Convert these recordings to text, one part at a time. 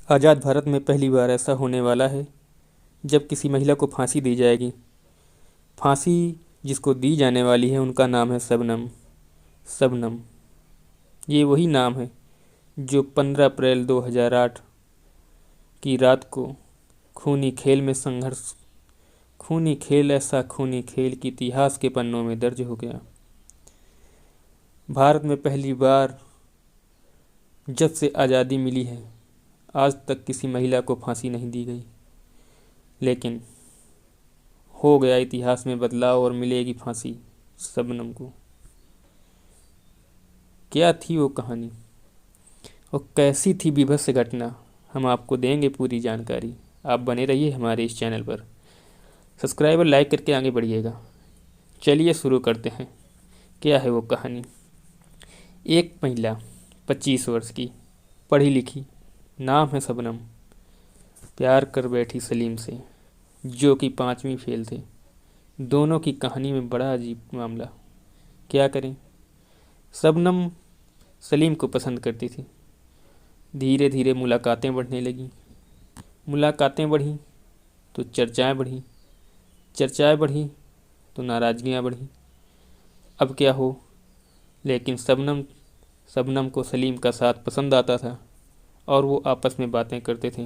आज़ाद भारत में पहली बार ऐसा होने वाला है जब किसी महिला को फांसी दी जाएगी। फांसी जिसको दी जाने वाली है उनका नाम है शबनम। शबनम ये वही नाम है जो 15 अप्रैल 2008 की रात को खूनी खेल में संघर्ष खूनी खेल ऐसा खूनी खेल कि इतिहास के पन्नों में दर्ज हो गया। भारत में पहली बार जब से आज़ादी मिली है आज तक किसी महिला को फांसी नहीं दी गई, लेकिन हो गया इतिहास में बदलाव और मिलेगी फांसी शबनम को। क्या थी वो कहानी और कैसी थी बीभत्स घटना, हम आपको देंगे पूरी जानकारी। आप बने रहिए हमारे इस चैनल पर, सब्सक्राइब और लाइक करके आगे बढ़िएगा। चलिए शुरू करते हैं। क्या है वो कहानी। एक महिला 25 वर्ष की, पढ़ी लिखी, नाम है शबनम, प्यार कर बैठी सलीम से जो कि 5वीं फेल थे। दोनों की कहानी में बड़ा अजीब मामला। क्या करें, शबनम सलीम को पसंद करती थी। धीरे धीरे मुलाकातें बढ़ने लगीं। मुलाकातें बढ़ीं तो चर्चाएं बढ़ीं, चर्चाएं बढ़ीं तो नाराज़गियाँ बढ़ीं। अब क्या हो, लेकिन शबनम को सलीम का साथ पसंद आता था और वो आपस में बातें करते थे।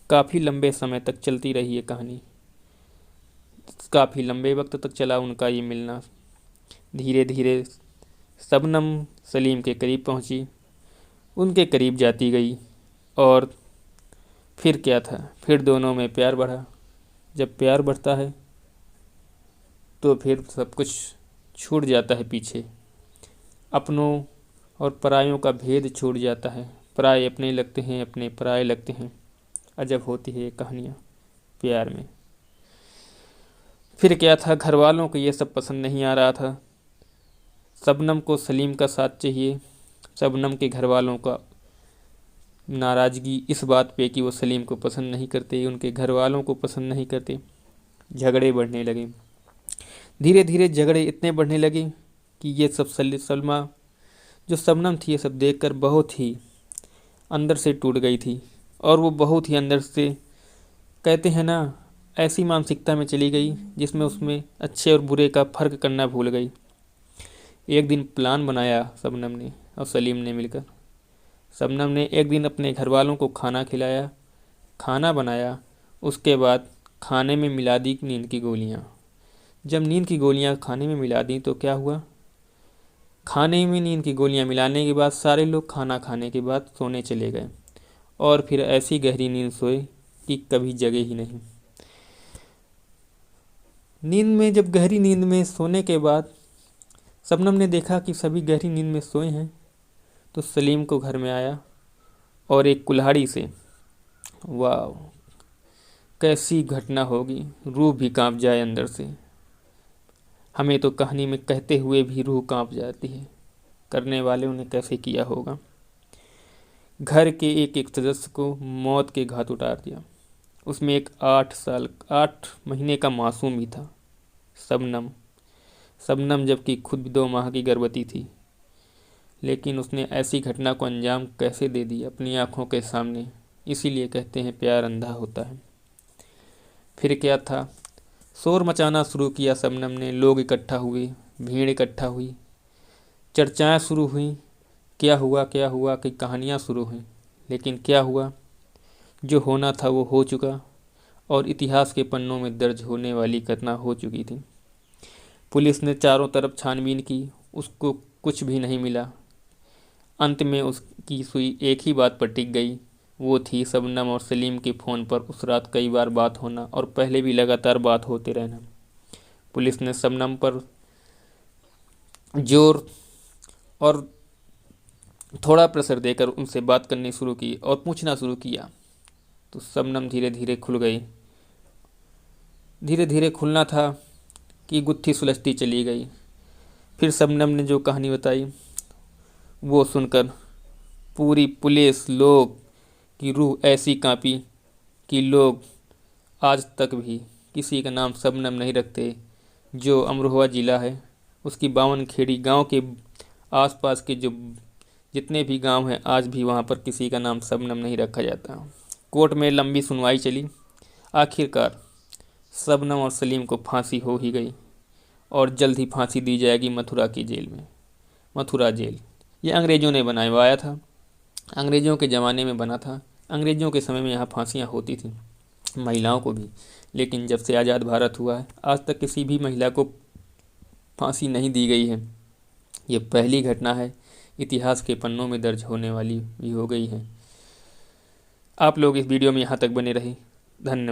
काफ़ी लंबे समय तक चलती रही ये कहानी। काफ़ी लंबे वक्त तक चला उनका ये मिलना। धीरे धीरे शबनम सलीम के करीब पहुंची, उनके करीब जाती गई और फिर क्या था, फिर दोनों में प्यार बढ़ा। जब प्यार बढ़ता है तो फिर सब कुछ छूट जाता है पीछे। अपनों और परायों का भेद छूट जाता है। पराये अपने लगते हैं, अपने पराये लगते हैं। अजब होती है ये कहानियाँ प्यार में। फिर क्या था, घर वालों को ये सब पसंद नहीं आ रहा था। शबनम को सलीम का साथ चाहिए। शबनम के घर वालों का नाराज़गी इस बात पे कि वो सलीम को पसंद नहीं करते, उनके घर वालों को पसंद नहीं करते। झगड़े बढ़ने लगे। धीरे धीरे झगड़े इतने बढ़ने लगे कि ये सब सलमा जो शबनम थी ये सब देखकर बहुत ही अंदर से टूट गई थी और वो बहुत ही अंदर से, कहते हैं ना, ऐसी मानसिकता में चली गई जिसमें उसमें अच्छे और बुरे का फ़र्क करना भूल गई। एक दिन प्लान बनाया शबनम ने और सलीम ने मिलकर। शबनम ने एक दिन अपने घर वालों को खाना खिलाया, खाना बनाया। उसके बाद खाने में मिला दी नींद की गोलियाँ। जब नींद की गोलियाँ खाने में मिला दी तो क्या हुआ, खाने में नींद की गोलियाँ मिलाने के बाद सारे लोग खाना खाने के बाद सोने चले गए और फिर ऐसी गहरी नींद सोए कि कभी जगे ही नहीं। जब गहरी नींद में सोने के बाद शबनम ने देखा कि सभी गहरी नींद में सोए हैं तो सलीम को घर में आया और एक कुल्हाड़ी से, वाह कैसी घटना होगी, रूह भी कांप जाए अंदर से। हमें तो कहानी में कहते हुए भी रूह कांप जाती है, करने वालों ने कैसे किया होगा। घर के एक एक सदस्य को मौत के घाट उतार दिया। उसमें एक 8 महीने का मासूम भी था, शबनम। शबनम जबकि खुद 2 माह की गर्भवती थी, लेकिन उसने ऐसी घटना को अंजाम कैसे दे दिया अपनी आंखों के सामने। इसीलिए कहते हैं प्यार अंधा होता है। फिर क्या था, शोर मचाना शुरू किया शबनम ने। लोग इकट्ठा हुए, भीड़ इकट्ठा हुई, चर्चाएं शुरू हुई। क्या हुआ कि कहानियाँ शुरू हुई। लेकिन क्या हुआ, जो होना था वो हो चुका और इतिहास के पन्नों में दर्ज होने वाली घटना हो चुकी थी। पुलिस ने चारों तरफ छानबीन की, उसको कुछ भी नहीं मिला। अंत में उसकी सुई एक ही बात पर टिक गई, वो थी शबनम और सलीम के फ़ोन पर उस रात कई बार बात होना और पहले भी लगातार बात होते रहना। पुलिस ने शबनम पर जोर और थोड़ा प्रेशर देकर उनसे बात करनी शुरू की और पूछना शुरू किया तो शबनम धीरे धीरे खुल गई। धीरे धीरे खुलना था कि गुत्थी सुलझती चली गई। फिर शबनम ने जो कहानी बताई वो सुनकर पूरी पुलिस, लोग की रूह ऐसी कांपी कि लोग आज तक भी किसी का नाम शबनम नहीं रखते। जो अमरोहा ज़िला है उसकी 52 खेड़ी गांव के आसपास के जो जितने भी गांव हैं आज भी वहां पर किसी का नाम शबनम नहीं रखा जाता। कोर्ट में लंबी सुनवाई चली। आखिरकार शबनम और सलीम को फांसी हो ही गई और जल्द ही फांसी दी जाएगी मथुरा की जेल में। मथुरा जेल ये अंग्रेज़ों ने बनवाया था, अंग्रेज़ों के ज़माने में बना था। अंग्रेज़ों के समय में यहाँ फांसियाँ होती थी, महिलाओं को भी। लेकिन जब से आज़ाद भारत हुआ है आज तक किसी भी महिला को फांसी नहीं दी गई है। ये पहली घटना है, इतिहास के पन्नों में दर्ज होने वाली भी हो गई है। आप लोग इस वीडियो में यहाँ तक बने रहे, धन्यवाद।